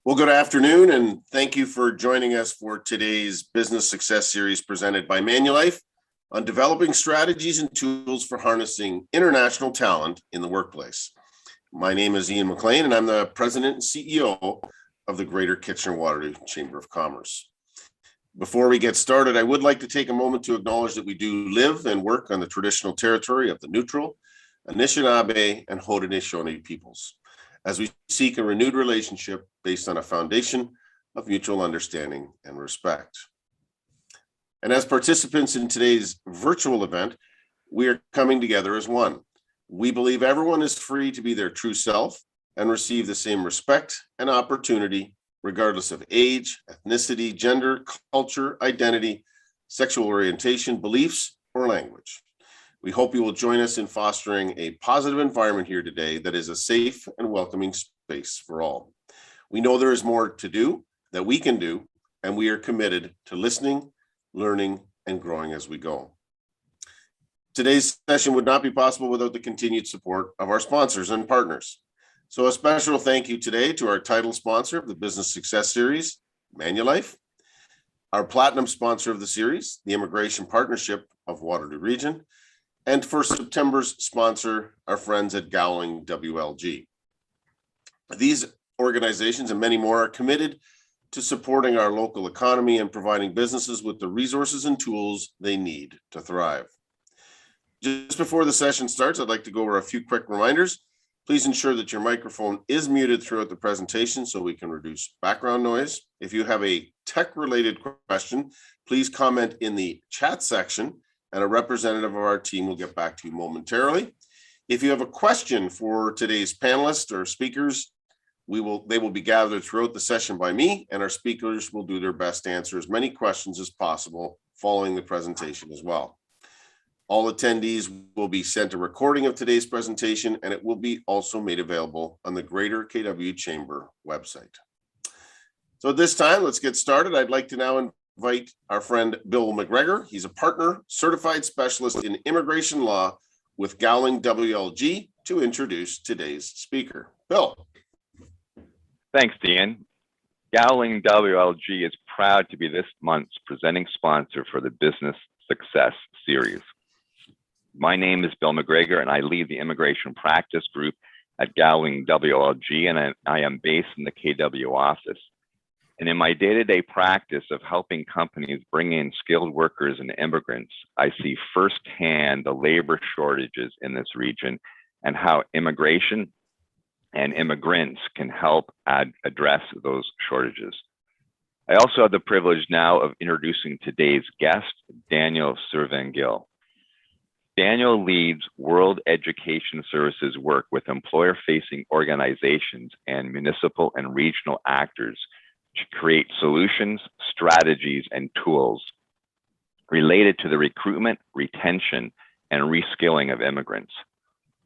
Well, good afternoon, and thank you for joining us for today's Business Success Series presented by Manulife on developing strategies and tools for harnessing international talent in the workplace. My name is Ian McLean, and I'm the President and CEO of the Greater Kitchener-Waterloo Chamber of Commerce. Before we get started, I would like to take a moment to acknowledge that we do live and work on the traditional territory of the Neutral, Anishinaabe, and Haudenosaunee peoples, as we seek a renewed relationship based on a foundation of mutual understanding and respect. And as participants in today's virtual event, we are coming together as one. We believe everyone is free to be their true self and receive the same respect and opportunity, regardless of age, ethnicity, gender, culture, identity, sexual orientation, beliefs, or language. We hope you will join us in fostering a positive environment here today that is a safe and welcoming space for all. We know there is more to do that we can do, and we are committed to listening, learning, and growing as we go. Today's session would not be possible without the continued support of our sponsors and partners. So a special thank you today to our title sponsor of the Business Success Series, Manulife, our platinum sponsor of the series, the Immigration Partnership of Waterloo Region, and for September's sponsor, our friends at Gowling WLG. These organizations and many more are committed to supporting our local economy and providing businesses with the resources and tools they need to thrive. Just before the session starts, I'd like to go over a few quick reminders. Please ensure that your microphone is muted throughout the presentation so we can reduce background noise. If you have a tech-related question, please comment in the chat section, and a representative of our team will get back to you momentarily. If you have a question for today's panelists or speakers, they will be gathered throughout the session by me, and our speakers will do their best to answer as many questions as possible following the presentation as well. All attendees will be sent a recording of today's presentation, and it will be also made available on the Greater KW Chamber website. So at this time, let's get started. I'd like to now invite our friend Bill MacGregor. He's a partner, certified specialist in immigration law with Gowling WLG, to introduce today's speaker. Bill. Thanks, Ian. Gowling WLG is proud to be this month's presenting sponsor for the Business Success Series. My name is Bill MacGregor, and I lead the immigration practice group at Gowling WLG, and I am based in the KW office. And in my day-to-day practice of helping companies bring in skilled workers and immigrants, I see firsthand the labor shortages in this region and how immigration and immigrants can help address those shortages. I also have the privilege now of introducing today's guest, Daniel Cervan-Gil. Daniel leads World Education Services work with employer-facing organizations and municipal and regional actors to create solutions, strategies, and tools related to the recruitment, retention, and reskilling of immigrants.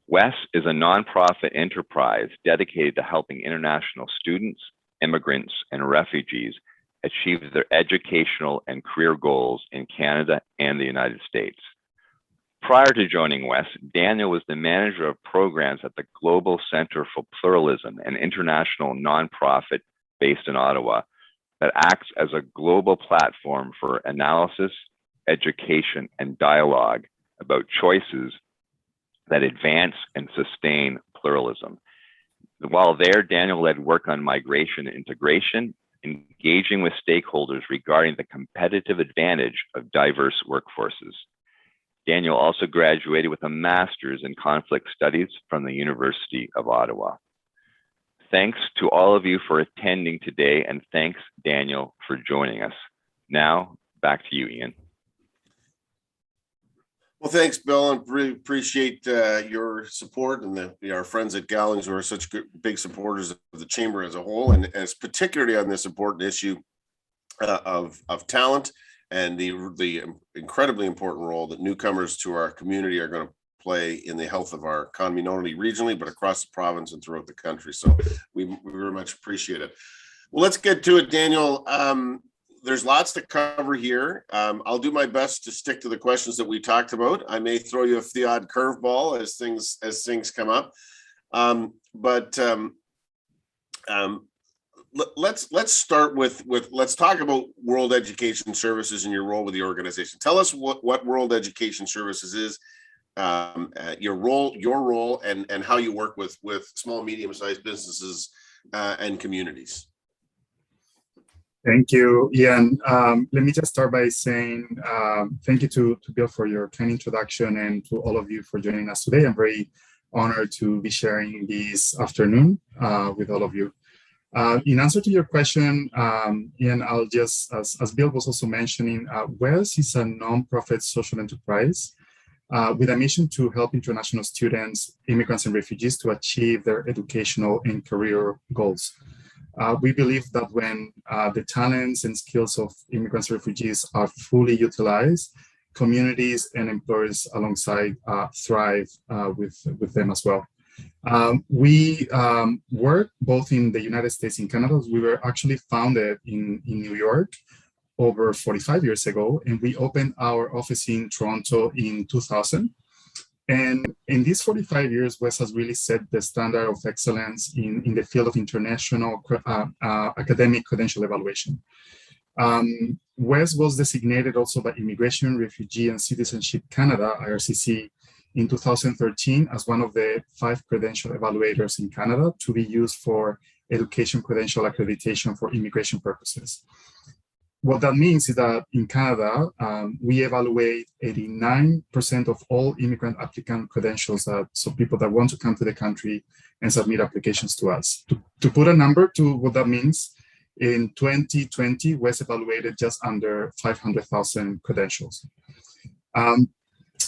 WES is a nonprofit enterprise dedicated to helping international students, immigrants, and refugees achieve their educational and career goals in Canada and the United States. Prior to joining WES, Daniel was the manager of programs at the Global Center for Pluralism, an international nonprofit based in Ottawa that acts as a global platform for analysis, education, and dialogue about choices that advance and sustain pluralism. While there, Daniel led work on migration and integration, engaging with stakeholders regarding the competitive advantage of diverse workforces. Daniel also graduated with a master's in conflict studies from the University of Ottawa. Thanks to all of you for attending today, and thanks, Daniel, for joining us. Now, back to you, Ian. Well, thanks, Bill, and really appreciate your support and our friends at Gowlings, who are such big supporters of the Chamber as a whole, and as particularly on this important issue of talent and the incredibly important role that newcomers to our community are going to play in the health of our economy, not only regionally, but across the province and throughout the country. So we very much appreciate it. Well, let's get to it, Daniel. There's lots to cover here. I'll do my best to stick to the questions that we talked about. I may throw you the odd curveball as things come up. let's start with let's talk about World Education Services and your role with the organization. Tell us what World Education Services is, your role, and how you work with small, medium-sized businesses and communities. Thank you, Ian. Let me just start by saying thank you to Bill for your kind introduction, and to all of you for joining us today. I'm very honored to be sharing this afternoon with all of you. In answer to your question, Ian, I'll just, as Bill was also mentioning, WES is a nonprofit social enterprise with a mission to help international students, immigrants, and refugees to achieve their educational and career goals. We believe that when the talents and skills of immigrants and refugees are fully utilized, communities and employers alongside thrive with them as well. We work both in the United States and Canada. We were actually founded in New York over 45 years ago, and we opened our office in Toronto in 2000. And in these 45 years, WES has really set the standard of excellence in the field of international academic credential evaluation. WES was designated also by Immigration, Refugee, and Citizenship Canada, IRCC, in 2013 as one of the 5 credential evaluators in Canada to be used for education credential accreditation for immigration purposes. What that means is that in Canada, we evaluate 89% of all immigrant applicant credentials, so people that want to come to the country and submit applications to us. To put a number to what that means, in 2020, WES evaluated just under 500,000 credentials.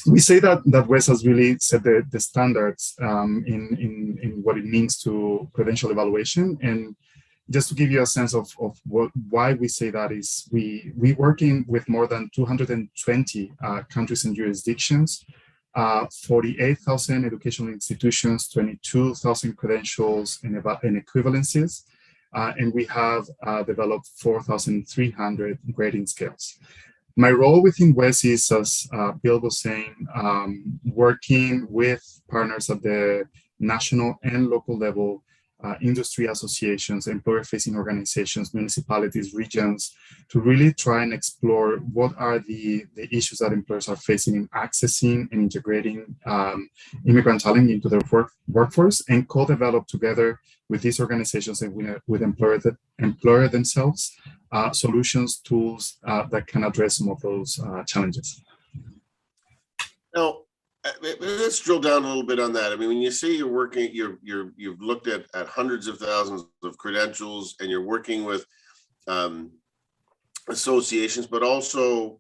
We say that WES has really set the standards in what it means to credential evaluation. And just to give you a sense of why we say that is, we working with more than 220 countries and jurisdictions, 48,000 educational institutions, 22,000 credentials and equivalencies, and we have developed 4,300 grading scales. My role within WES is, as Bill was saying, working with partners at the national and local level, industry associations, employer-facing organizations, municipalities, regions, to really try and explore what are the issues that employers are facing in accessing and integrating immigrant talent into their workforce, and co-develop together with these organizations and with employer themselves solutions, tools that can address some of those challenges. Now, let's drill down a little bit on that. I mean, when you say you're working, you've looked at hundreds of thousands of credentials, and you're working with associations, but also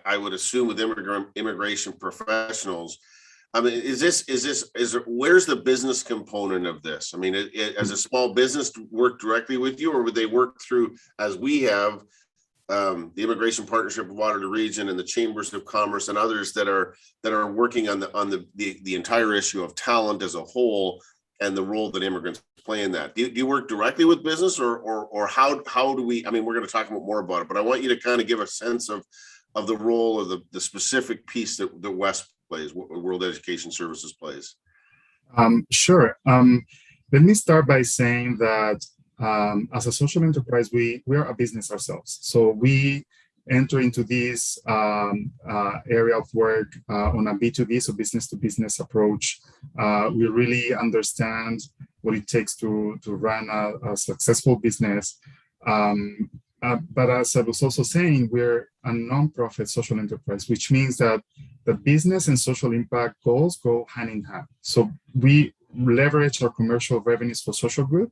I would assume with immigration professionals. I mean, where's the business component of this? I mean, as a small business work directly with you, or would they work through, as we have, the Immigration Partnership of Waterloo Region and the Chambers of Commerce and others that are working on the entire issue of talent as a whole and the role that immigrants play in that? Do you work directly with business, or how do we? I mean, we're going to talk more about it, but I want you to kind of give a sense of the role of the specific piece that WES plays, World Education Services plays. Sure. Let me start by saying that as a social enterprise, we are a business ourselves. So we enter into this area of work on a B2B, so business to business approach. We really understand what it takes to run a successful business. But as I was also saying, we're a nonprofit social enterprise, which means that the business and social impact goals go hand in hand. So we leverage our commercial revenues for social good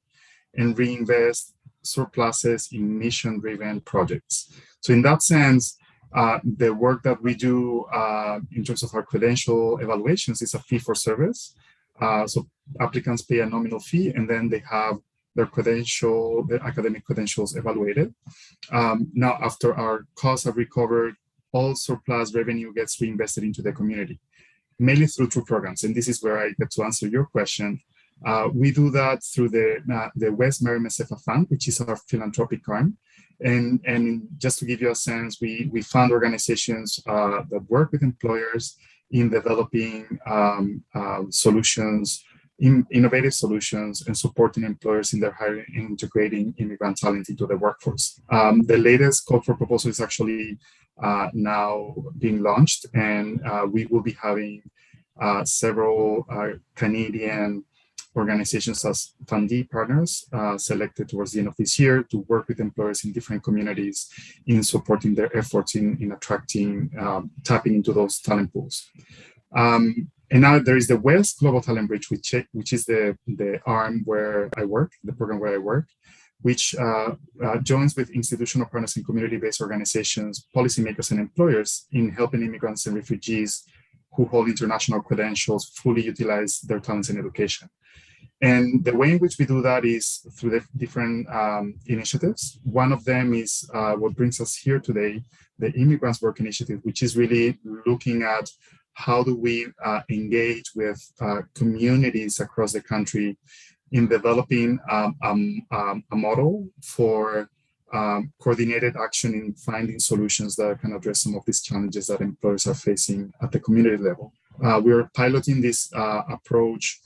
and reinvest surpluses in mission-driven projects. So in that sense, the work that we do in terms of our credential evaluations is a fee for service. So applicants pay a nominal fee, and then they have their academic credentials evaluated. Now, after our costs are recovered, all surplus revenue gets reinvested into the community, mainly through two programs. And this is where I get to answer your question. We do that through the West Merrimack Sefa Fund, which is our philanthropic arm. And just to give you a sense, we fund organizations that work with employers in developing solutions innovative solutions, and supporting employers in their hiring and integrating immigrant talent into the workforce. The latest call for proposal is actually now being launched, and we will be having several Canadian organizations as fundee partners selected towards the end of this year to work with employers in different communities in supporting their efforts in attracting, tapping into those talent pools. And now there is the West Global Talent Bridge, which is the arm where I work, the program where I work, which joins with institutional partners and community-based organizations, policymakers, and employers in helping immigrants and refugees who hold international credentials fully utilize their talents in education. And the way in which we do that is through the different initiatives. One of them is what brings us here today, the Immigrants Work Initiative, which is really looking at how do we engage with communities across the country in developing a model for coordinated action in finding solutions that can address some of these challenges that employers are facing at the community level. We're piloting this approach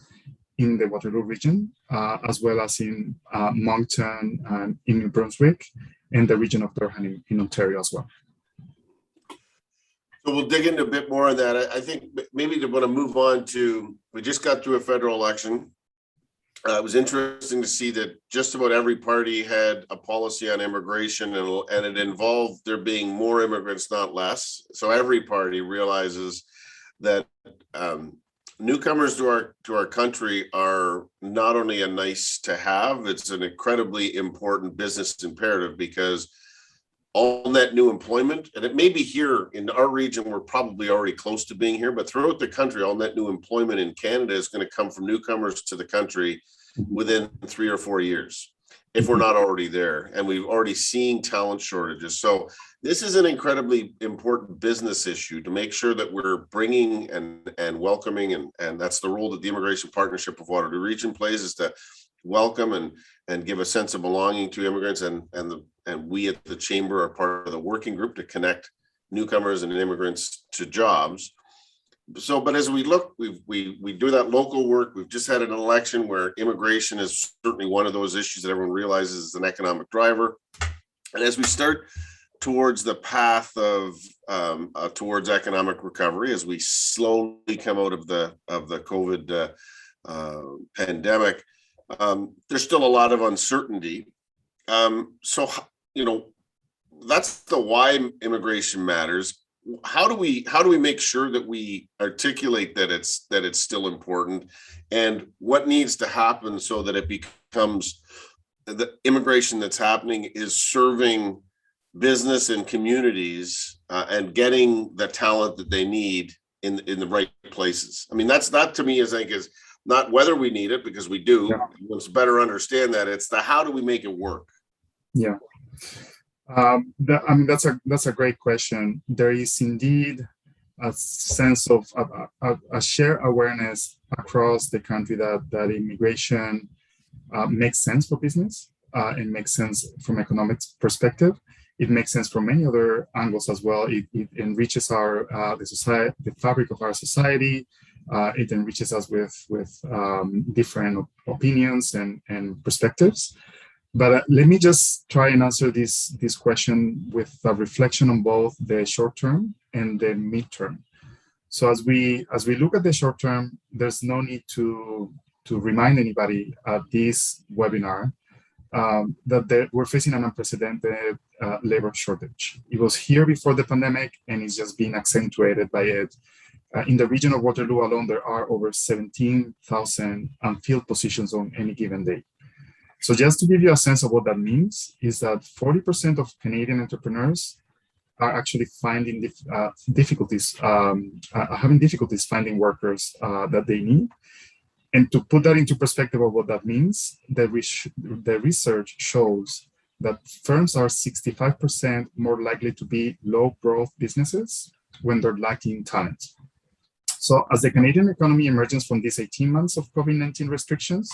in the Waterloo region, as well as in Moncton and in New Brunswick, and the region of Durham in Ontario as well. So we'll dig into a bit more of that. I think maybe to want to move on to, we just got through a federal election. It was interesting to see that just about every party had a policy on immigration, and it involved there being more immigrants, not less. So every party realizes that newcomers to our country are not only a nice to have, it's an incredibly important business imperative, because all net new employment, and it may be here in our region, we're probably already close to being here, but throughout the country, all net new employment in Canada is going to come from newcomers to the country within 3 or 4 years, if we're not already there. And we've already seen talent shortages. So this is an incredibly important business issue to make sure that we're bringing and welcoming, and that's the role that the Immigration Partnership of Waterloo Region plays, is to welcome and give a sense of belonging to immigrants, and we at the Chamber are part of the working group to connect newcomers and immigrants to jobs. So, but as we look, we do that local work. We've just had an election where immigration is certainly one of those issues that everyone realizes is an economic driver. And as we start towards the path of towards economic recovery, as we slowly come out of the COVID pandemic, there's still a lot of uncertainty. So, you know, that's the why immigration matters. How do we make sure that we articulate that it's still important, and what needs to happen so that it becomes the immigration that's happening is serving business and communities and getting the talent that they need in the right places? I mean, that's not, to me, as I think, is not whether we need it, because we do. Yeah. Let's better understand that. It's the how do we make it work? Yeah. I mean, that's a great question. There is indeed a sense of a shared awareness across the country that immigration makes sense for business. It makes sense from economic perspective. It makes sense from many other angles as well. It enriches the fabric of our society. It enriches us with different opinions and perspectives. But let me just try and answer this question with a reflection on both the short term and the midterm. So as we look at the short term, there's no need to remind anybody at this webinar that we're facing an unprecedented labor shortage. It was here before the pandemic, and it's just being accentuated by it. In the region of Waterloo alone, there are over 17,000 unfilled positions on any given day. So just to give you a sense of what that means, is that 40% of Canadian entrepreneurs are actually finding difficulties finding workers that they need. And to put that into perspective of what that means, the research shows that firms are 65% more likely to be low growth businesses when they're lacking talent. So as the Canadian economy emerges from these 18 months of COVID-19 restrictions,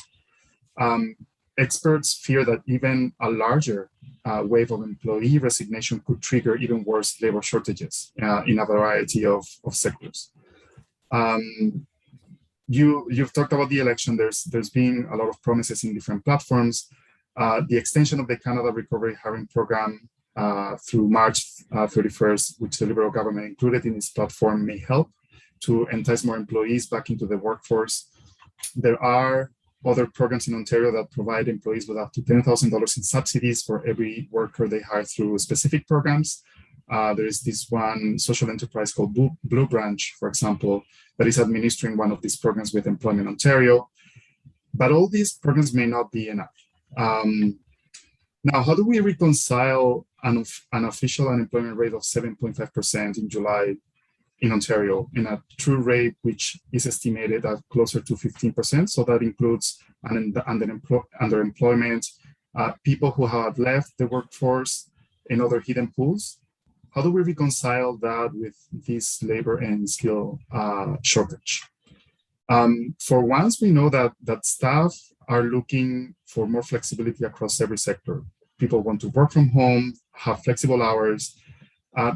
experts fear that even a larger wave of employee resignation could trigger even worse labor shortages in a variety of sectors. You've talked about the election. There's been a lot of promises in different platforms. The extension of the Canada Recovery Hiring Program through March 31st, which the Liberal government included in its platform, may help to entice more employees back into the workforce. There are other programs in Ontario that provide employees with up to $10,000 in subsidies for every worker they hire through specific programs. There is this one social enterprise called Blue Branch, for example, that is administering one of these programs with Employment Ontario. But all these programs may not be enough. Now, how do we reconcile an official unemployment rate of 7.5% in July in Ontario in a true rate which is estimated at closer to 15%? So that includes underemployment, people who have left the workforce, and other hidden pools. How do we reconcile that with this labor and skill shortage? For once, we know that staff are looking for more flexibility across every sector. People want to work from home, have flexible hours.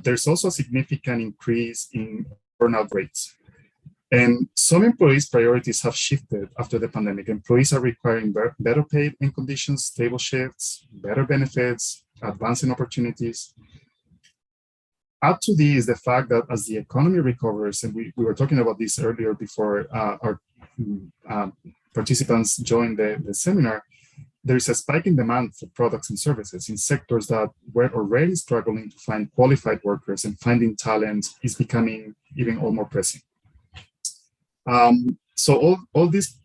There's also a significant increase in burnout rates. And some employees' priorities have shifted after the pandemic. Employees are requiring better paid and conditions, stable shifts, better benefits, advancing opportunities. Add to this the fact that as the economy recovers, and we were talking about this earlier before our participants joined the seminar, there is a spike in demand for products and services in sectors that were already struggling to find qualified workers, and finding talent is becoming even all more pressing. So all this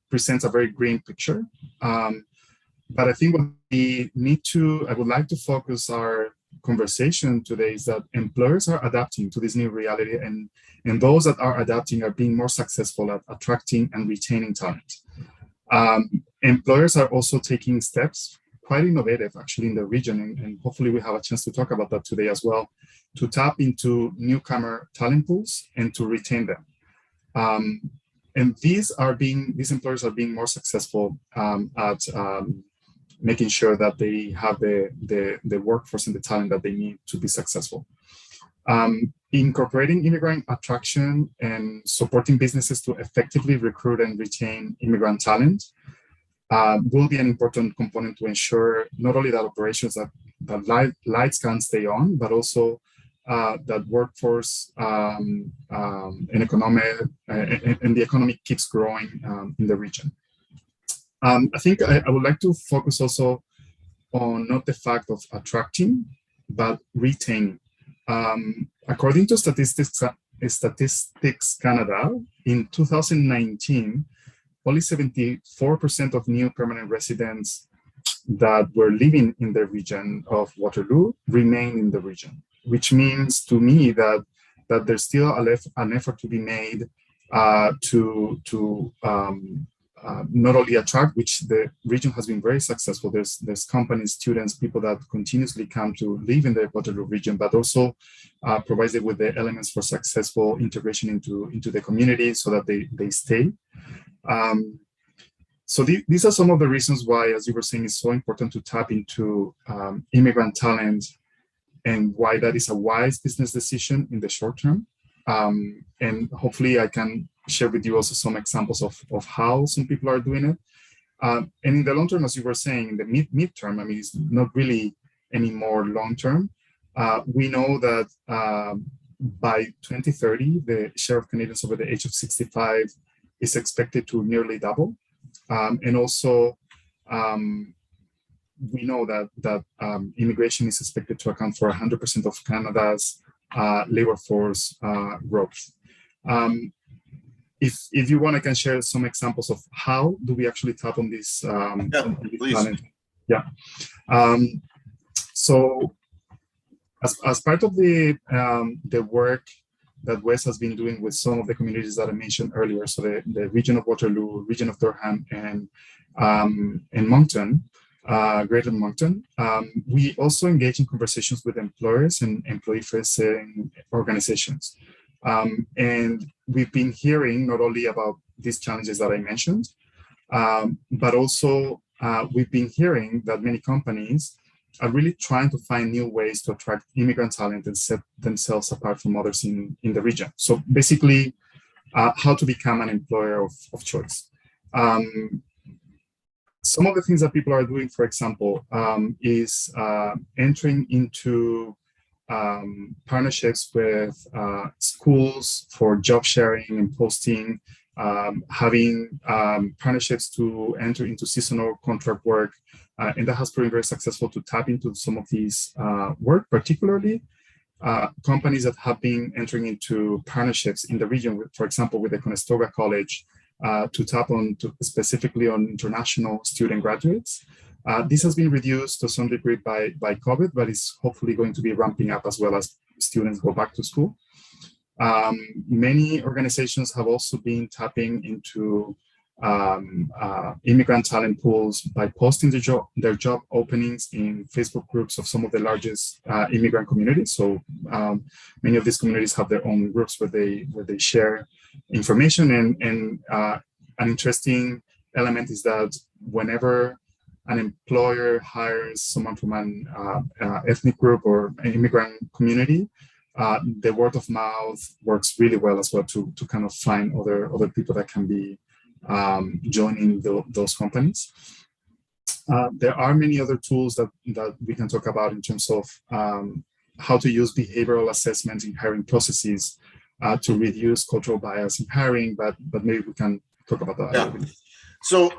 presents a very green picture. But I think what I would like to focus our conversation today is that employers are adapting to this new reality, and those that are adapting are being more successful at attracting and retaining talent. Employers are also taking steps, quite innovative actually in the region, and hopefully we have a chance to talk about that today as well, to tap into newcomer talent pools and to retain them. And these employers are being more successful at making sure that they have the workforce and the talent that they need to be successful. Incorporating immigrant attraction and supporting businesses to effectively recruit and retain immigrant talent will be an important component to ensure not only that operations that lights can stay on, but also that workforce and the economy keeps growing in the region. I think I would like to focus also on not the fact of attracting, but retaining. According to Statistics Canada, in 2019, only 74% of new permanent residents that were living in the region of Waterloo remain in the region, which means to me that there's still an effort to be made to not only attract, which the region has been very successful. There's companies, students, people that continuously come to live in the Waterloo region, but also provides it with the elements for successful integration into the community so that they stay. So these are some of the reasons why, as you were saying, it's so important to tap into immigrant talent, and why that is a wise business decision in the short term. And hopefully I can share with you also some examples of how some people are doing it. And in the long term, as you were saying, in the midterm, I mean, it's not really any more long term. We know that by 2030, the share of Canadians over the age of 65 is expected to nearly double. And also, we know that immigration is expected to account for 100% of Canada's labor force growth. If you want, I can share some examples of how do we actually tap on this. Please. Talent. Yeah. So as part of the work that Wes has been doing with some of the communities that I mentioned earlier, so the region of Waterloo, region of Durham, and Moncton, Greater Moncton, we also engage in conversations with employers and employee-facing organizations. And we've been hearing not only about these challenges that I mentioned, but also we've been hearing that many companies are really trying to find new ways to attract immigrant talent and set themselves apart from others in the region. So basically, how to become an employer of choice. Some of the things that people are doing, for example, is entering into partnerships with schools for job sharing and posting, having partnerships to enter into seasonal contract work. And that has proven very successful to tap into some of these work, particularly companies that have been entering into partnerships in the region, with, for example, with the Conestoga College, to tap on specifically on international student graduates. This has been reduced to some degree by COVID, but it's hopefully going to be ramping up as well as students go back to school. Many organizations have also been tapping into immigrant talent pools by posting their job openings in Facebook groups of some of the largest immigrant communities. So many of these communities have their own groups where they share information. And an interesting element is that whenever an employer hires someone from an ethnic group or an immigrant community, the word of mouth works really well as well to kind of find other people that can be joining those companies. There are many other tools that we can talk about in terms of how to use behavioral assessments in hiring processes to reduce cultural bias in hiring, but maybe we can talk about that. Yeah. So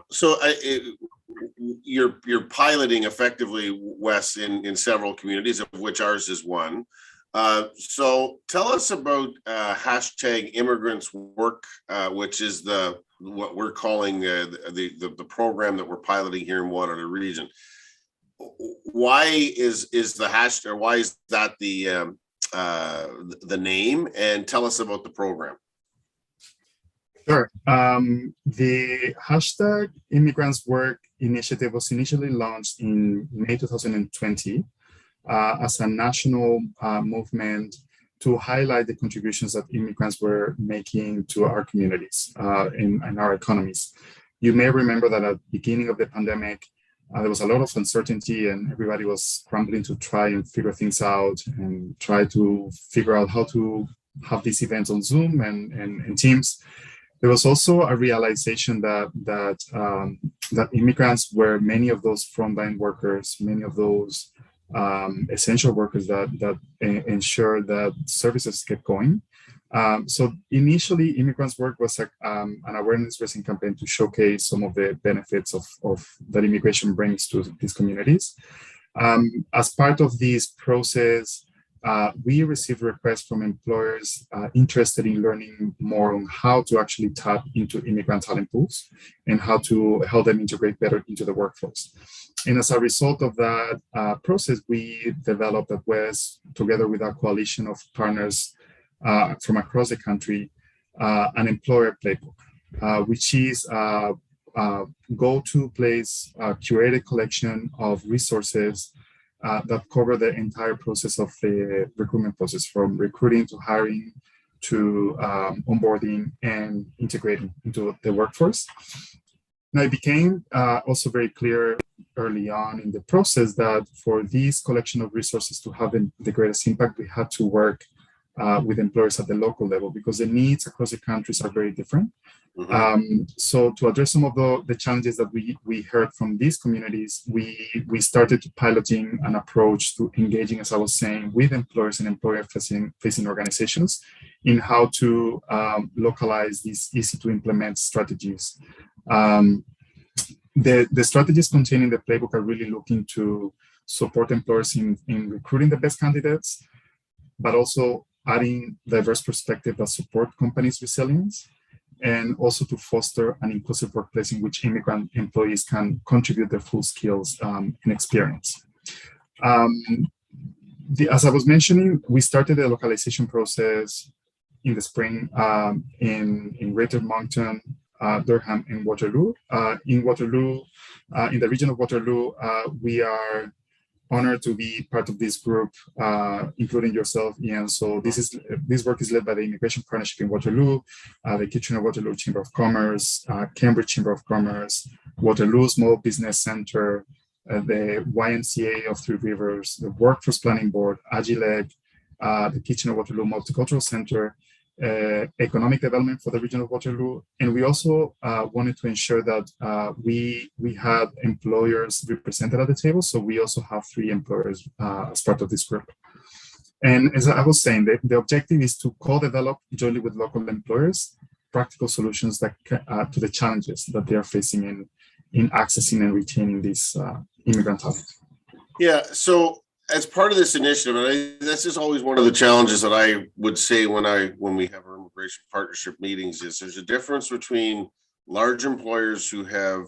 you're piloting effectively, Wes, in several communities, of which ours is one. So tell us about hashtag Immigrants Work, which is what we're calling the program that we're piloting here in Waterloo Region. Why is the hashtag, or why is that the name? And tell us about the program. Sure. The hashtag Immigrants Work initiative was initially launched in May 2020 as a national movement to highlight the contributions that immigrants were making to our communities and our economies. You may remember that at the beginning of the pandemic, there was a lot of uncertainty and everybody was scrambling to try and figure things out and try to figure out how to have these events on Zoom and Teams. There was also a realization that immigrants were many of those frontline workers, many of those essential workers that ensure that services kept going. So initially, Immigrants Work was an awareness raising campaign to showcase some of the benefits of that immigration brings to these communities. As part of this process, we received requests from employers interested in learning more on how to actually tap into immigrant talent pools and how to help them integrate better into the workforce. And as a result of that process, we developed at WES, together with a coalition of partners from across the country, an employer playbook, which is a go-to place, a curated collection of resources that cover the entire process of the recruitment process, from recruiting to hiring to onboarding and integrating into the workforce. Now, it became also very clear early on in the process that for this collection of resources to have the greatest impact, we had to work with employers at the local level because the needs across the countries are very different. Mm-hmm. So to address some of the challenges that we heard from these communities, we started piloting an approach to engaging, as I was saying, with employers and employer-facing organizations in how to localize these easy-to-implement strategies. The strategies contained in the playbook are really looking to support employers in recruiting the best candidates, but also adding diverse perspectives that support companies' resilience, and also to foster an inclusive workplace in which immigrant employees can contribute their full skills and experience. As I was mentioning, we started the localization process in the spring in Greater Moncton, Durham, and Waterloo. In Waterloo, in the region of Waterloo, we are honored to be part of this group, including yourself, Ian. So this work is led by the Immigration Partnership in Waterloo, the Kitchener-Waterloo Chamber of Commerce, Cambridge Chamber of Commerce, Waterloo Small Business Center, the YMCA of Three Rivers, the Workforce Planning Board, Agileg, the Kitchener-Waterloo Multicultural Center, economic development for the region of Waterloo. And we also wanted to ensure that we had employers represented at the table. So we also have 3 employers as part of this group. And as I was saying, the objective is to co-develop jointly with local employers practical solutions that to the challenges that they are facing in accessing and retaining this immigrant talent. Yeah. So as part of this initiative, and this is always one of the challenges that I would say when we have our immigration partnership meetings, is there's a difference between large employers who have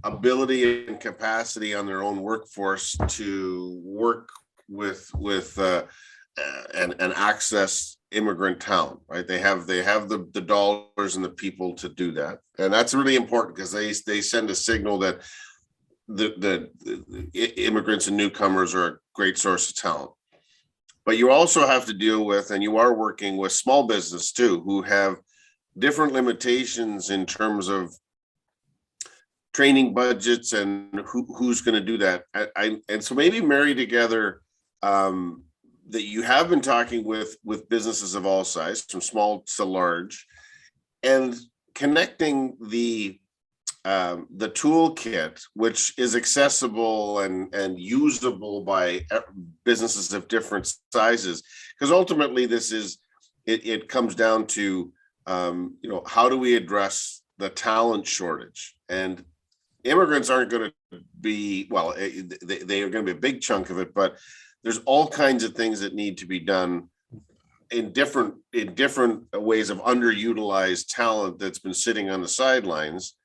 ability and capacity on their own workforce to work with and access immigrant talent, right? They have the dollars and the people to do that, and that's really important because they send a signal that the immigrants and newcomers are a great source of talent. But you also have to deal with, and you are working with small business too, who have different limitations in terms of training budgets and who's going to do that. And so maybe marry together that you have been talking with businesses of all sizes, from small to large, and connecting the toolkit, which is accessible and usable by businesses of different sizes, because ultimately it comes down to how do we address the talent shortage? And immigrants aren't going to be, well, they are going to be a big chunk of it, but there's all kinds of things that need to be done in different ways of underutilized talent that's been sitting on the sidelines.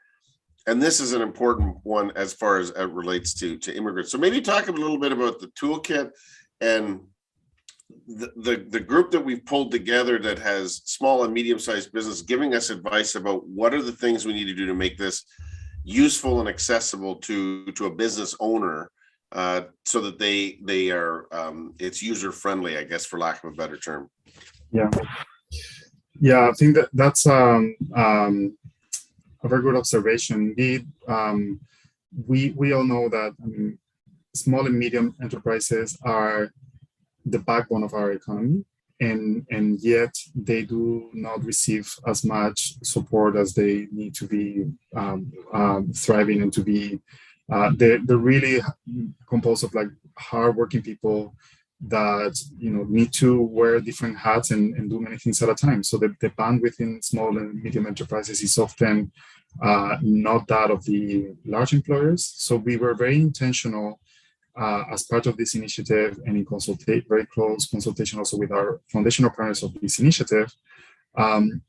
And this is an important one as far as it relates to immigrants. So maybe talk a little bit about the toolkit and the group that we've pulled together that has small and medium-sized business giving us advice about what are the things we need to do to make this useful and accessible to a business owner, so that they are it's user-friendly, I guess, for lack of a better term. Yeah, I think that's a very good observation. Indeed, we all know that small and medium enterprises are the backbone of our economy, and yet they do not receive as much support as they need to be thriving and to be. They're really composed of like hardworking people that need to wear different hats and do many things at a time. So the bandwidth in small and medium enterprises is often not that of the large employers. So we were very intentional as part of this initiative, and in very close consultation also with our foundational partners of this initiative, on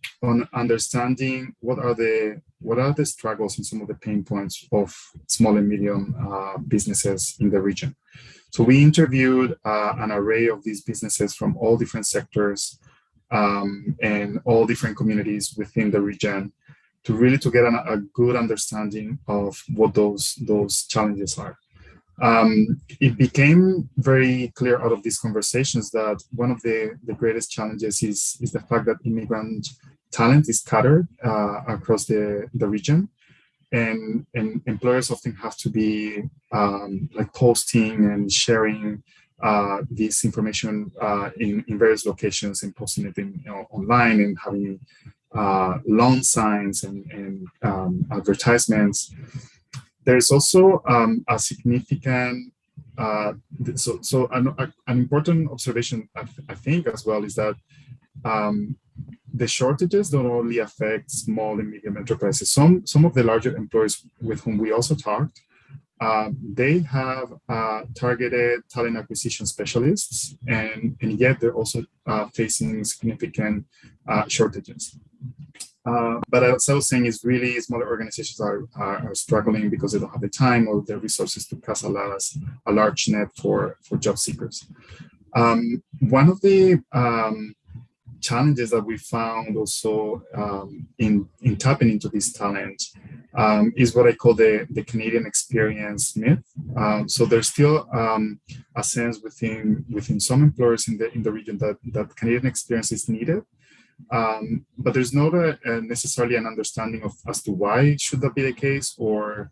understanding what are the struggles and some of the pain points of small and medium businesses in the region. So we interviewed an array of these businesses from all different sectors and all different communities within the region to really get a good understanding of what those challenges are. It became very clear out of these conversations that one of the greatest challenges is the fact that immigrant talent is scattered across the region, and employers often have to be like posting and sharing this information in various locations and posting it online and having lawn signs and advertisements. There's also a significant, so an important observation, I think, as well, is that the shortages don't only affect small and medium enterprises. Some of the larger employers with whom we also talked, they have targeted talent acquisition specialists, and yet they're also facing significant shortages. But as I was saying, is really smaller organizations are struggling because they don't have the time or the resources to cast a large net for job seekers. One of the challenges that we found also in tapping into this talent is what I call the Canadian experience myth. So there's still a sense within some employers in the region that Canadian experience is needed. But there's not necessarily an understanding of as to why should that be the case, or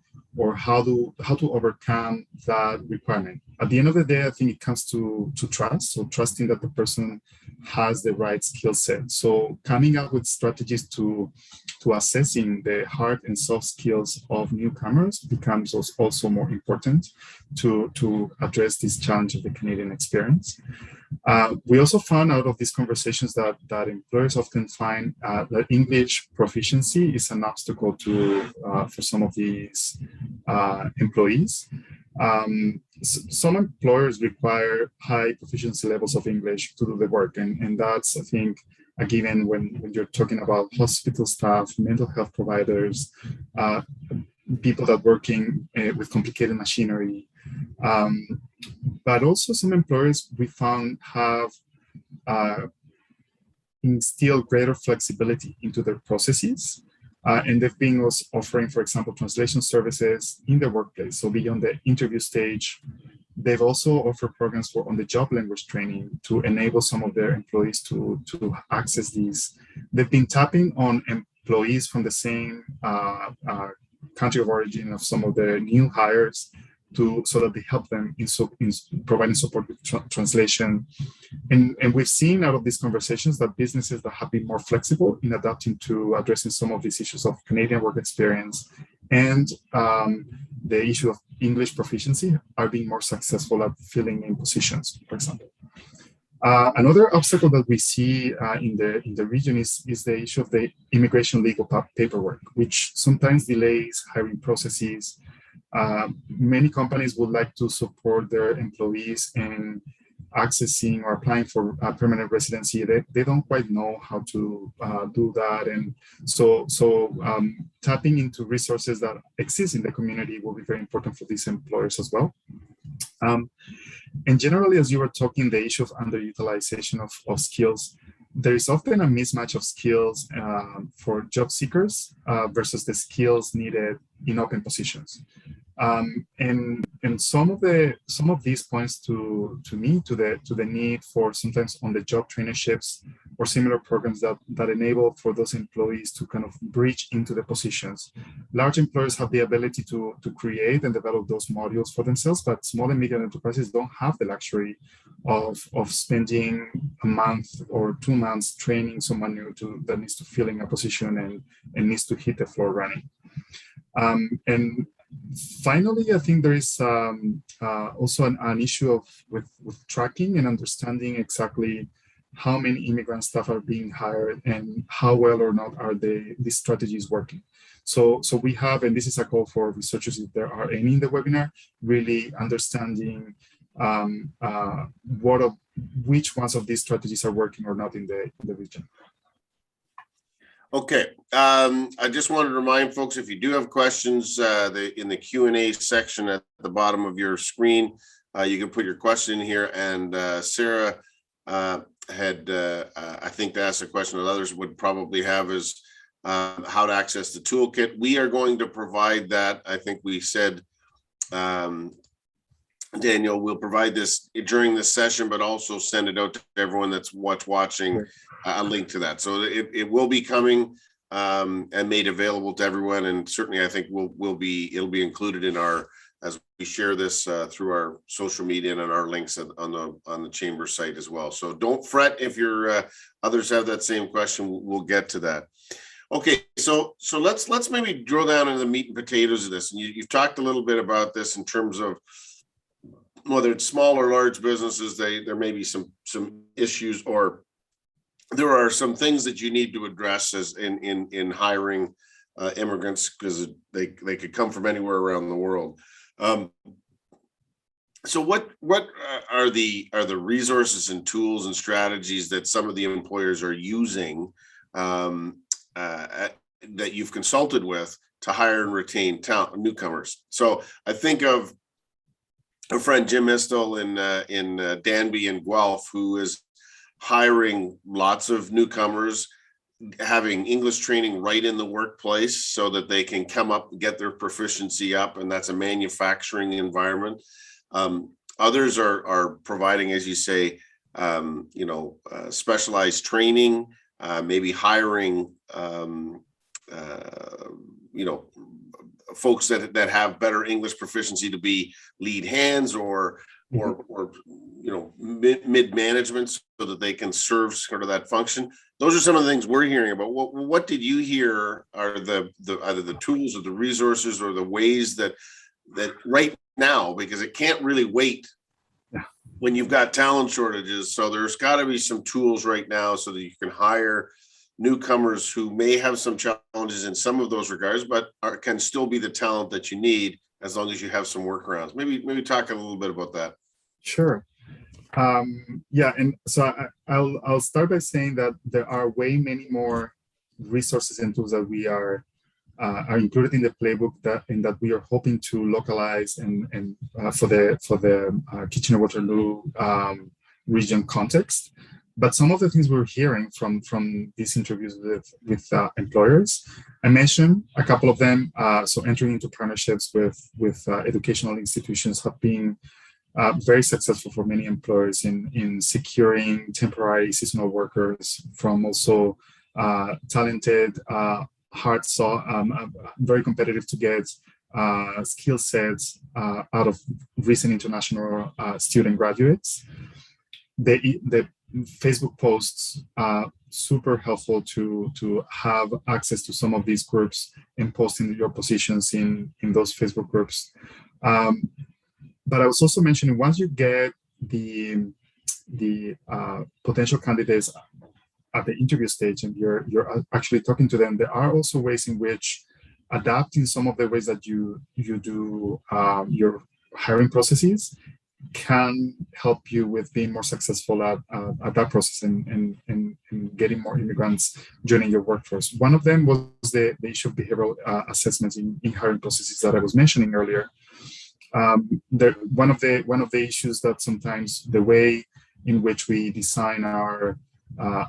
how to overcome that requirement. At the end of the day, I think it comes to trust. So trusting that the person has the right skill set. So coming up with strategies to assessing the hard and soft skills of newcomers becomes also more important to address this challenge of the Canadian experience. We also found out of these conversations that employers often find that English proficiency is an obstacle for some of these employees. Some employers require high proficiency levels of English to do the work, and that's, I think, a given when you're talking about hospital staff, mental health providers, people that working with complicated machinery. But also some employers we found have instilled greater flexibility into their processes. And they've been also offering, for example, translation services in the workplace. So beyond the interview stage, they've also offered programs for on-the-job language training to enable some of their employees to access these. They've been tapping on employees from the same country of origin of some of the new hires so that they help them in providing support with translation. And we've seen out of these conversations that businesses that have been more flexible in adapting to addressing some of these issues of Canadian work experience and the issue of English proficiency are being more successful at filling in positions, for example. Another obstacle that we see in the region is the issue of the immigration legal paperwork, which sometimes delays hiring processes. Many companies would like to support their employees in accessing or applying for a permanent residency. They don't quite know how to do that. And so tapping into resources that exist in the community will be very important for these employers as well. And generally, as you were talking, the issue of underutilization of skills, there is often a mismatch of skills for job seekers versus the skills needed in open positions. And some of these points to the need for sometimes on-the-job traineeships or similar programs that enable for those employees to kind of breach into the positions. Large employers have the ability to create and develop those modules for themselves, but small and medium enterprises don't have the luxury of spending a month or 2 months training someone new that needs to fill in a position and needs to hit the floor running. And finally, I think there is also an issue with tracking and understanding exactly how many immigrant staff are being hired and how well or not are these strategies working. So we have, and this is a call for researchers if there are any in the webinar, really understanding which ones of these strategies are working or not in the region. Okay, I just wanted to remind folks, if you do have questions in the Q&A section at the bottom of your screen, you can put your question in here. And Sarah had, I think, to ask a question that others would probably have is how to access the toolkit. We are going to provide that. I think we said, Daniel, we'll provide this during this session, but also send it out to everyone that's watching a link to that. So it will be coming and made available to everyone. And certainly, I think it'll be included in as we share this through our social media and on our links on the chamber site as well. So don't fret if others have that same question. We'll get to that. Okay, so let's maybe drill down into the meat and potatoes of this. And you've talked a little bit about this in terms of whether it's small or large businesses, there may be some issues, or there are some things that you need to address as in hiring immigrants, because they could come from anywhere around the world. So what are the resources and tools and strategies that some of the employers are using that you've consulted with to hire and retain newcomers? So I think of a friend, Jim Istel in Danby and Guelph, who is hiring lots of newcomers, having English training right in the workplace so that they can come up and get their proficiency up, and that's a manufacturing environment. Others are providing, as you say, specialized training, maybe hiring, folks that have better English proficiency to be lead hands or mid management, so that they can serve sort of that function. Those are some of the things we're hearing about. What did you hear are the either the tools or the resources or the ways that right now, because it can't really wait when you've got talent shortages. So there's got to be some tools right now so that you can hire newcomers who may have some challenges in some of those regards, but can still be the talent that you need as long as you have some workarounds. Maybe talk a little bit about that. Sure. And so I'll start by saying that there are way many more resources and tools that we are included in the playbook that we are hoping to localize and for the Kitchener-Waterloo region context. But some of the things we're hearing from these interviews with employers, I mentioned a couple of them. So entering into partnerships with educational institutions have been very successful for many employers in securing temporary seasonal workers from also talented, very competitive to get skill sets out of recent international student graduates. The Facebook posts are super helpful to have access to some of these groups and posting your positions in those Facebook groups. But I was also mentioning, once you get the potential candidates at the interview stage and you're actually talking to them, there are also ways in which adapting some of the ways that you do your hiring processes can help you with being more successful at that process and getting more immigrants joining your workforce. One of them was the issue of behavioral assessments in hiring processes that I was mentioning earlier. One of the issues that sometimes the way in which we design our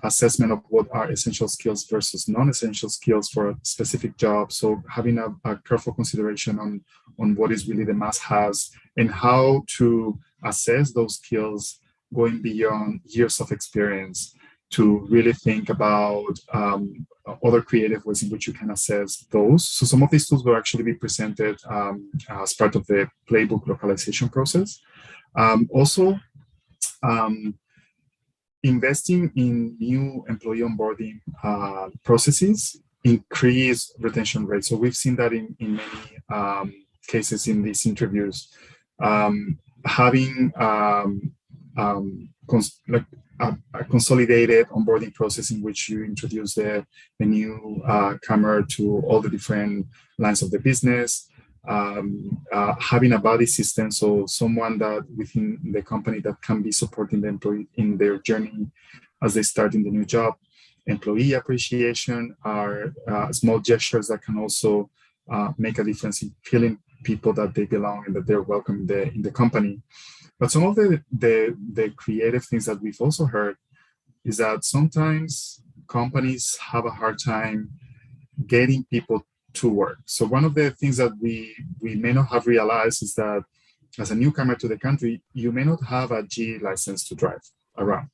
assessment of what are essential skills versus non-essential skills for a specific job. So having a careful consideration on what is really the must-haves and how to assess those skills going beyond years of experience to really think about other creative ways in which you can assess those. So some of these tools will actually be presented as part of the playbook localization process. Investing in new employee onboarding processes increase retention rates. So we've seen that in many cases in these interviews. Having a consolidated onboarding process in which you introduce the new comer to all the different lines of the business, having a buddy system, so someone that within the company that can be supporting the employee in their journey as they start in the new job. Employee appreciation are small gestures that can also make a difference in feeling people that they belong and that they're welcome in the company. But some of the creative things that we've also heard is that sometimes companies have a hard time getting people to work. So one of the things that we may not have realized is that as a newcomer to the country, you may not have a G license to drive around.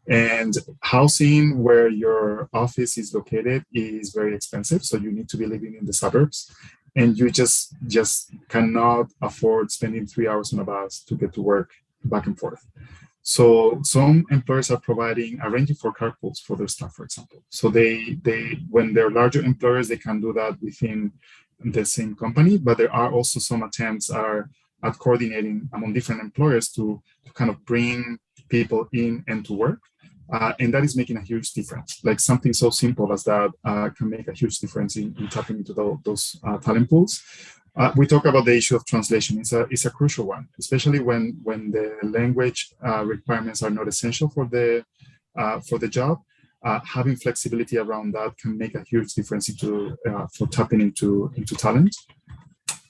And housing where your office is located is very expensive. So you need to be living in the suburbs. And you just cannot afford spending 3 hours on a bus to get to work back and forth. So some employers are providing arranging for carpools for their staff, for example. So they when they're larger employers, they can do that within the same company. But there are also some attempts at coordinating among different employers to kind of bring people in and to work. And that is making a huge difference. Like something so simple as that can make a huge difference in tapping into those talent pools. We talk about the issue of translation. It's a crucial one, especially when the language requirements are not essential for the job. Having flexibility around that can make a huge difference for tapping into talent.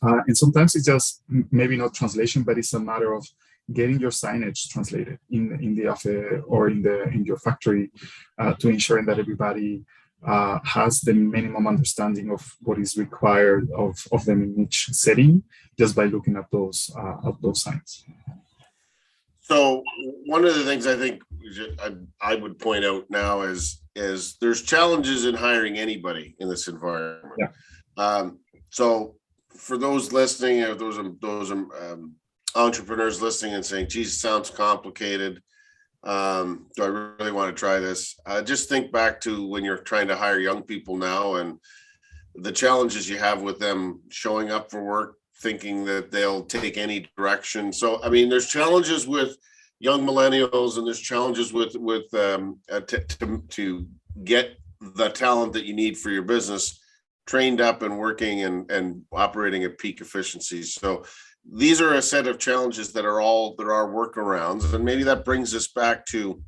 And sometimes it's just maybe not translation, but it's a matter of getting your signage translated in the office or in your factory to ensuring that everybody has the minimum understanding of what is required of them in each setting, just by looking at those signs. So one of the things I think I would point out now is there's challenges in hiring anybody in this environment. Yeah. So for those listening, or those entrepreneurs listening and saying, geez, it sounds complicated. Do I really want to try this? Just think back to when you're trying to hire young people now and the challenges you have with them showing up for work, thinking that they'll take any direction. So, I mean, there's challenges with young millennials, and there's challenges with to get the talent that you need for your business trained up and working and operating at peak efficiency. So these are a set of challenges that are workarounds, and maybe that brings us back to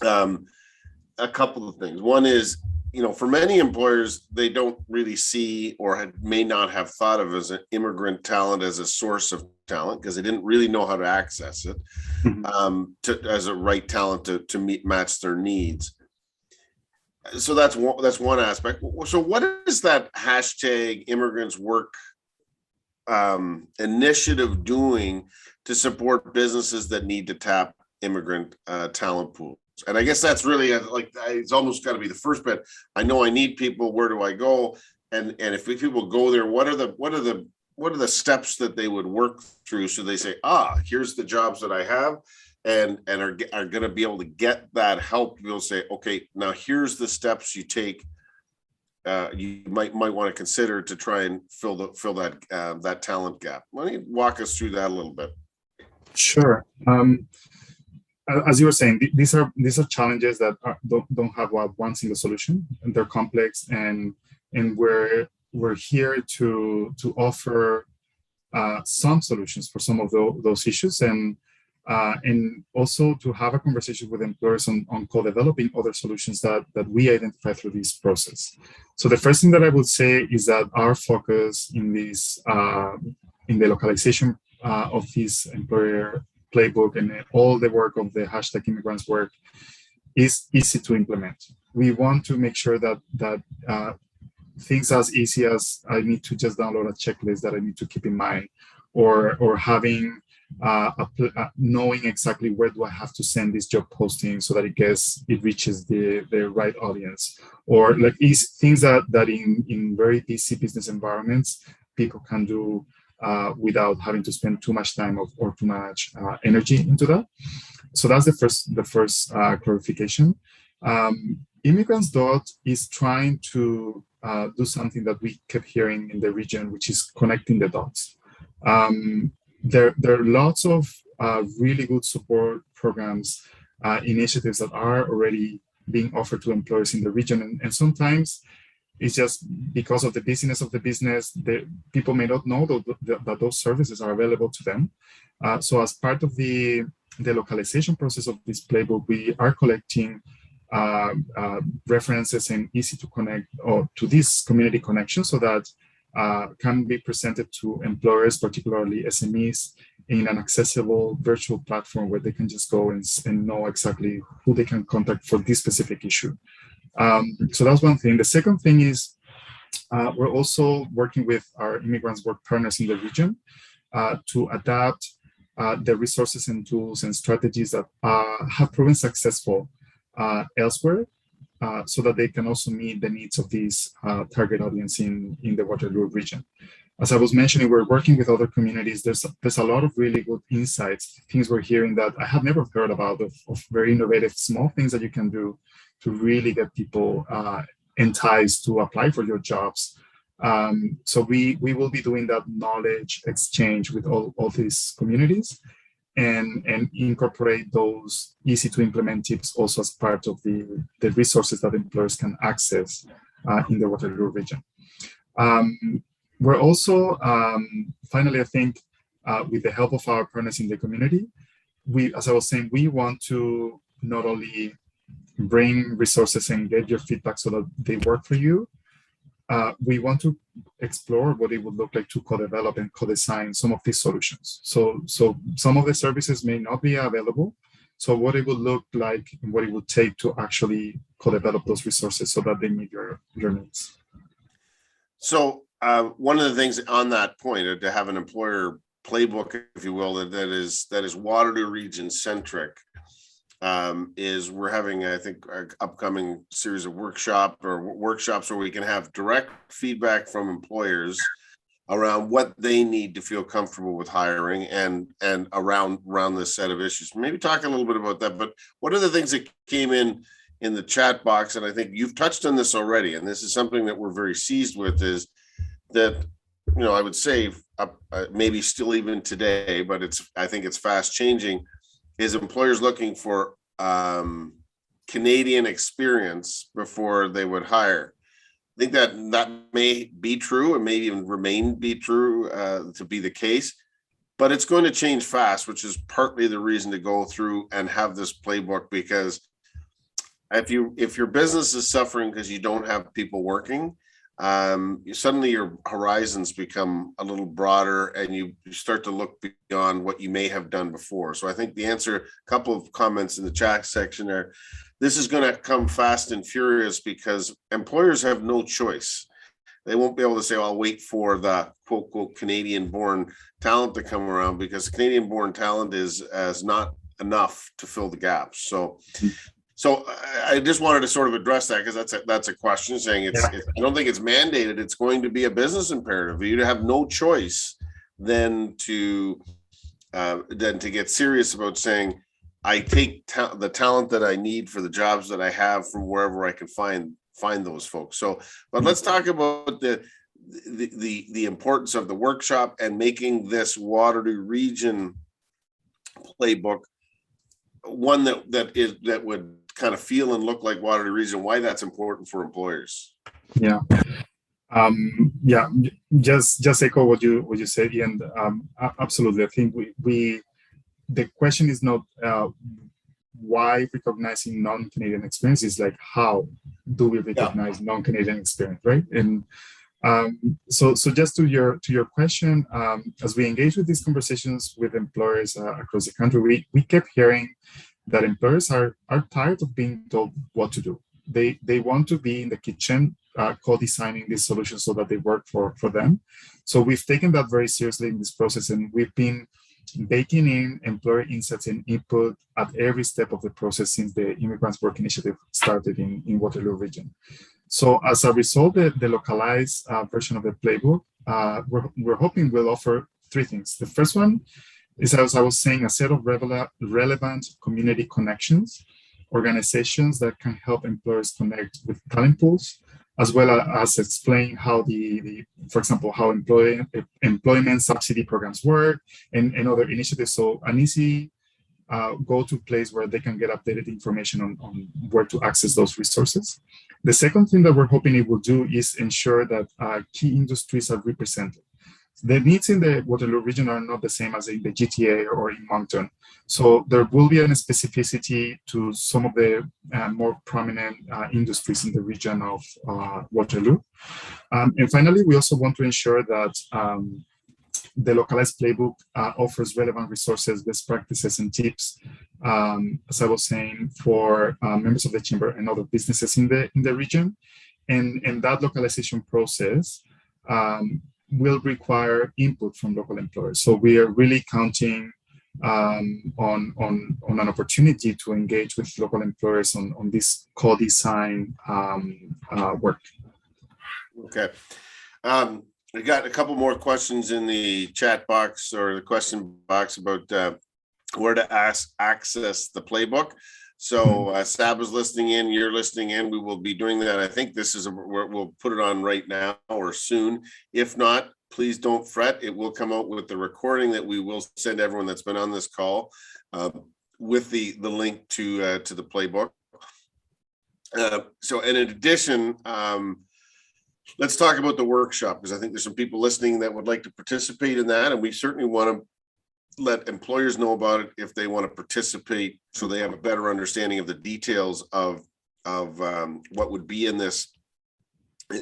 a couple of things. One is, for many employers, they don't really see or may not have thought of as an immigrant talent as a source of talent, because they didn't really know how to access it as a right talent to match their needs. So that's one aspect. So what is that hashtag immigrants work initiative doing to support businesses that need to tap immigrant talent pools? And I guess that's really it's almost got to be the first bit. I know I need people. Where do I go? And if people go there, what are the steps that they would work through? So they say, here's the jobs that I have, and are going to be able to get that help. You'll say, okay, now here's the steps you take. You might want to consider to try and fill that talent gap. Why don't you walk us through that a little bit? Sure. As you were saying, these are challenges that don't have one single solution, and they're complex. And we're here to offer some solutions for some of those issues, and also to have a conversation with employers on co-developing other solutions that we identify through this process. So the first thing that I would say is that our focus in this in the localization of this employer playbook and all the work of the hashtag immigrants work is easy to implement. We want to make sure that things as easy as I need to just download a checklist that I need to keep in mind, or having knowing exactly where do I have to send this job posting so that it reaches the right audience, or like things that in very busy business environments people can do without having to spend too much time or too much energy into that. So that's the first clarification. Immigrants is trying to do something that we kept hearing in the region, which is connecting the dots. There are lots of really good support programs, initiatives that are already being offered to employers in the region, and sometimes it's just because of the busyness of the business, people may not know that those services are available to them. So as part of the localization process of this playbook, we are collecting references and easy to connect or to this community connection, so that can be presented to employers, particularly SMEs, in an accessible virtual platform where they can just go and know exactly who they can contact for this specific issue. So that's one thing. The second thing is we're also working with our immigrants work partners in the region to adapt the resources and tools and strategies that have proven successful elsewhere, so that they can also meet the needs of this target audience in the Waterloo region. As I was mentioning, we're working with other communities. There's a lot of really good insights, things we're hearing that I have never heard about, of very innovative small things that you can do to really get people enticed to apply for your jobs. So we will be doing that knowledge exchange with all these communities, and incorporate those easy to implement tips also as part of the resources that employers can access in the Waterloo region. We're also, finally, I think, with the help of our partners in the community, as I was saying, we want to not only bring resources and get your feedback so that they work for you, we want to explore what it would look like to co-develop and co-design some of these solutions. So some of the services may not be available. So what it would look like and what it would take to actually co-develop those resources so that they meet your needs. So one of the things on that point, to have an employer playbook, if you will, that is Waterloo region centric, is we're having, I think, our upcoming series of workshops where we can have direct feedback from employers around what they need to feel comfortable with hiring and around this set of issues. Maybe talk a little bit about that, but what are the things that came in the chat box? And I think you've touched on this already, and this is something that we're very seized with, is that, I would say maybe still even today, but I think it's fast changing, is employers looking for Canadian experience before they would hire. I think that may be true and may even be true to be the case, but it's going to change fast, which is partly the reason to go through and have this playbook, because if your business is suffering because you don't have people working, suddenly your horizons become a little broader and you start to look beyond what you may have done before. So I think the answer, a couple of comments in the chat section there, this is going to come fast and furious because employers have no choice. They won't be able to say, I'll wait for the quote, quote, Canadian born talent to come around, because Canadian born talent is not enough to fill the gaps. So I just wanted to sort of address that, because that's a question, saying I don't think it's mandated. It's going to be a business imperative. You have no choice then to get serious about saying, I take the talent that I need for the jobs that I have from wherever I can find those folks. So, but let's talk about the importance of the workshop and making this Waterloo Region playbook one that would kind of feel and look like Waterloo Region. Why that's important for employers? Yeah. Just echo what you said, and absolutely. I think the question is not why recognizing non-Canadian experience, is like, how do we recognize non-Canadian experience, right? And so just to your question, as we engage with these conversations with employers across the country, we kept hearing that employers are tired of being told what to do. They want to be in the kitchen co-designing these solutions so that they work for them. So we've taken that very seriously in this process, and we've been baking in employer insights and input at every step of the process since the Immigrants Work Initiative started in Waterloo Region. So as a result, the localized version of the playbook, we're hoping will offer three things. The first one is, as I was saying, a set of relevant community connections, organizations that can help employers connect with talent pools, as well as explain how for example, how employment subsidy programs work and other initiatives. So an easy go-to place where they can get updated information on where to access those resources. The second thing that we're hoping it will do is ensure that key industries are represented. The needs in the Waterloo region are not the same as in the GTA or in Moncton. So there will be a specificity to some of the more prominent industries in the region of Waterloo. And finally, we also want to ensure that the localized playbook offers relevant resources, best practices, and tips, as I was saying, for members of the chamber and other businesses in the region. And that localization process will require input from local employers. So we are really counting on an opportunity to engage with local employers on this co-design work. Okay. We got a couple more questions in the chat box or the question box about where to access the playbook. So Sab is listening in, you're listening in. We will be doing that. I think this is we'll put it on right now or soon. If not, please don't fret. It will come out with the recording that we will send everyone that's been on this call with the link to the playbook. So in addition, let's talk about the workshop, because I think there's some people listening that would like to participate in that, and we certainly want to let employers know about it if they want to participate, so they have a better understanding of the details of what would be in this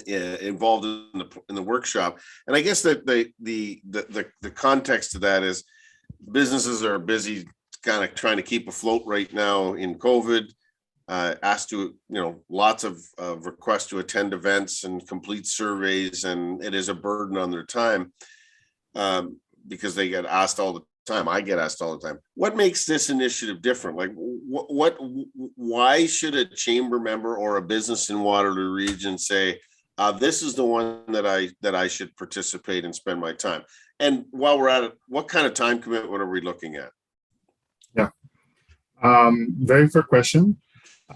involved in the workshop. And I guess that the context to that is businesses are busy kind of trying to keep afloat right now in COVID, asked to, lots of requests to attend events and complete surveys, and it is a burden on their time because they get asked all the time. I get asked all the time. What makes this initiative different? Like, why should a chamber member or a business in Waterloo Region say, this is the one that I should participate and spend my time. And while we're at it, what kind of time commitment are we looking at? Yeah, very fair question.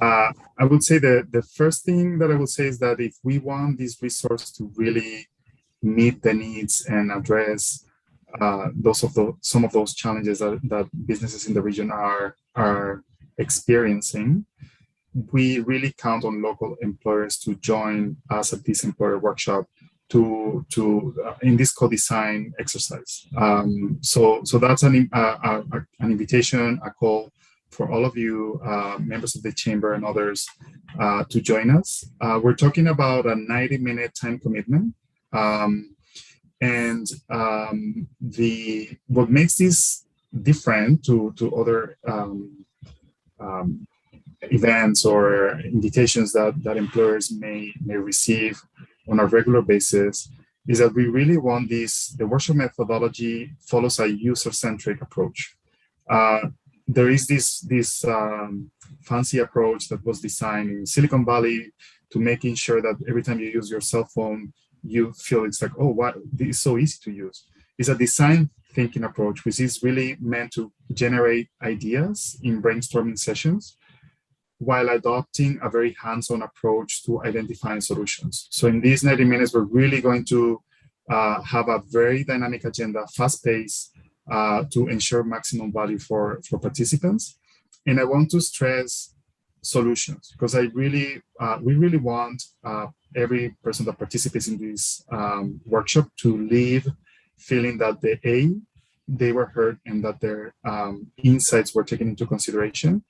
I would say the first thing that I would say is that if we want this resource to really meet the needs and address some of those challenges that businesses in the region are experiencing, we really count on local employers to join us at this employer workshop to in this co-design exercise. So that's an invitation, a call for all of you members of the chamber and others to join us. We're talking about a 90-minute time commitment. What makes this different to other events or invitations that employers may receive on a regular basis is that we really want the workshop methodology follows a user-centric approach. There is this fancy approach that was designed in Silicon Valley to making sure that every time you use your cell phone, you feel it's like, oh, what, this is so easy to use. It's a design thinking approach, which is really meant to generate ideas in brainstorming sessions while adopting a very hands-on approach to identifying solutions. So in these 90 minutes, we're really going to have a very dynamic agenda, fast-paced, to ensure maximum value for participants. And I want to stress solutions because we really want every person that participates in this workshop to leave feeling that they were heard and that their insights were taken into consideration.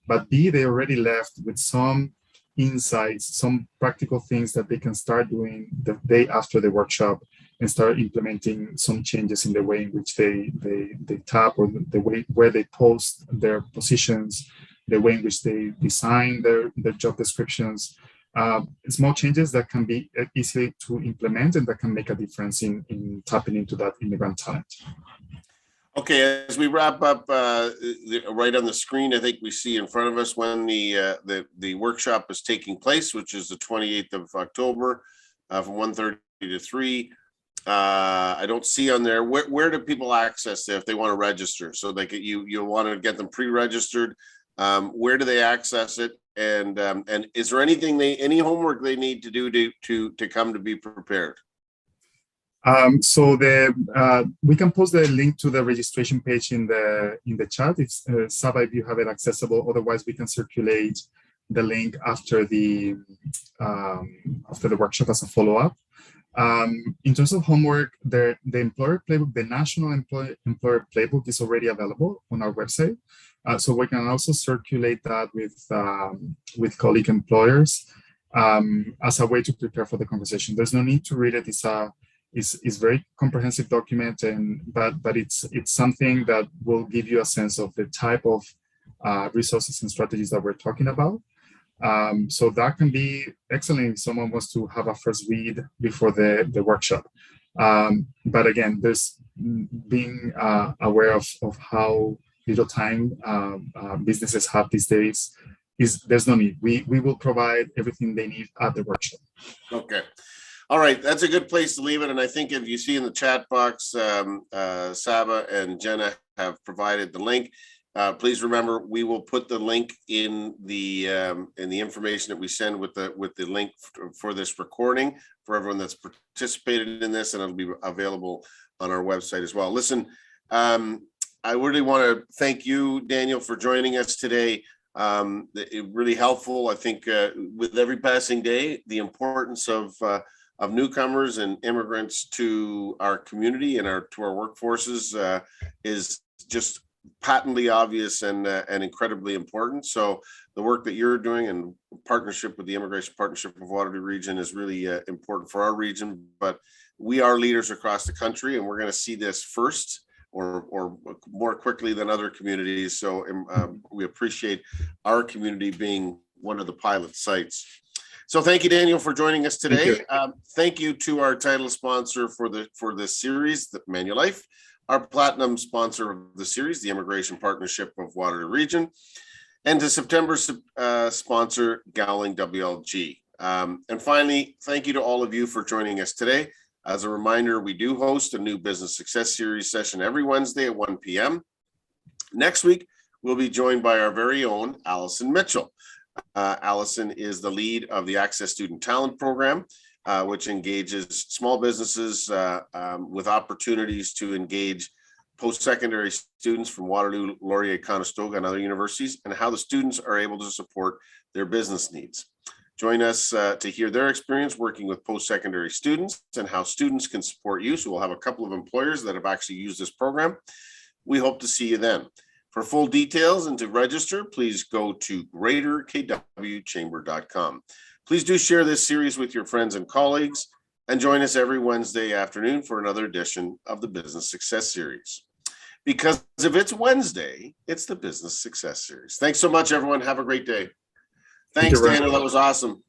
But B, they already left with some insights, some practical things that they can start doing the day after the workshop and start implementing some changes in the way in which they tap or the way where they post their positions, the way in which they design their job descriptions. Small changes that can be easy to implement and that can make a difference in tapping into that immigrant talent. Okay, as we wrap up, right on the screen, I think we see in front of us when the workshop is taking place, which is the 28th of October from 1:30 to 3. I don't see on there, where do people access it if they want to register? So like you want to get them pre-registered, where do they access it? And is there any homework they need to do to come to be prepared? So we can post the link to the registration page in the chat. It's Saba, if you have it accessible. Otherwise, we can circulate the link after the workshop as a follow-up. In terms of homework, the employer playbook, the national employer playbook is already available on our website. So we can also circulate that with colleague employers as a way to prepare for the conversation. There's no need to read it. It's very comprehensive document, but it's something that will give you a sense of the type of resources and strategies that we're talking about. So that can be excellent if someone wants to have a first read before the workshop. But again, there's being aware of how little time businesses have these days. There's no need. We will provide everything they need at the workshop. Okay. All right, that's a good place to leave it. And I think if you see in the chat box, Saba and Jenna have provided the link. Please remember, we will put the link in the information that we send with the link for this recording for everyone that's participated in this, and it'll be available on our website as well. Listen, I really want to thank you, Daniel, for joining us today. Really helpful. I think with every passing day, the importance of newcomers and immigrants to our community and to our workforces is just patently obvious and incredibly important. So the work that you're doing in partnership with the Immigration Partnership of Waterloo Region is really important for our region. But we are leaders across the country, and we're going to see this first or more quickly than other communities. So we appreciate our community being one of the pilot sites. So thank you, Daniel, for joining us today. Thank you to our title sponsor for this series, the Manulife, our platinum sponsor of the series, the Immigration Partnership of Waterloo Region, and to September's sponsor, Gowling WLG. And finally, thank you to all of you for joining us today. As a reminder, we do host a new Business Success Series session every Wednesday at 1 p.m. Next week, we'll be joined by our very own Allison Mitchell. Allison is the lead of the Access Student Talent Program, which engages small businesses with opportunities to engage post-secondary students from Waterloo, Laurier, Conestoga, and other universities, and how the students are able to support their business needs. Join us to hear their experience working with post-secondary students and how students can support you. So we'll have a couple of employers that have actually used this program. We hope to see you then. For full details and to register, please go to greaterkwchamber.com. Please do share this series with your friends and colleagues, and join us every Wednesday afternoon for another edition of the Business Success Series. Because if it's Wednesday, it's the Business Success Series. Thanks so much, everyone. Have a great day. Thanks, Daniel. That was awesome.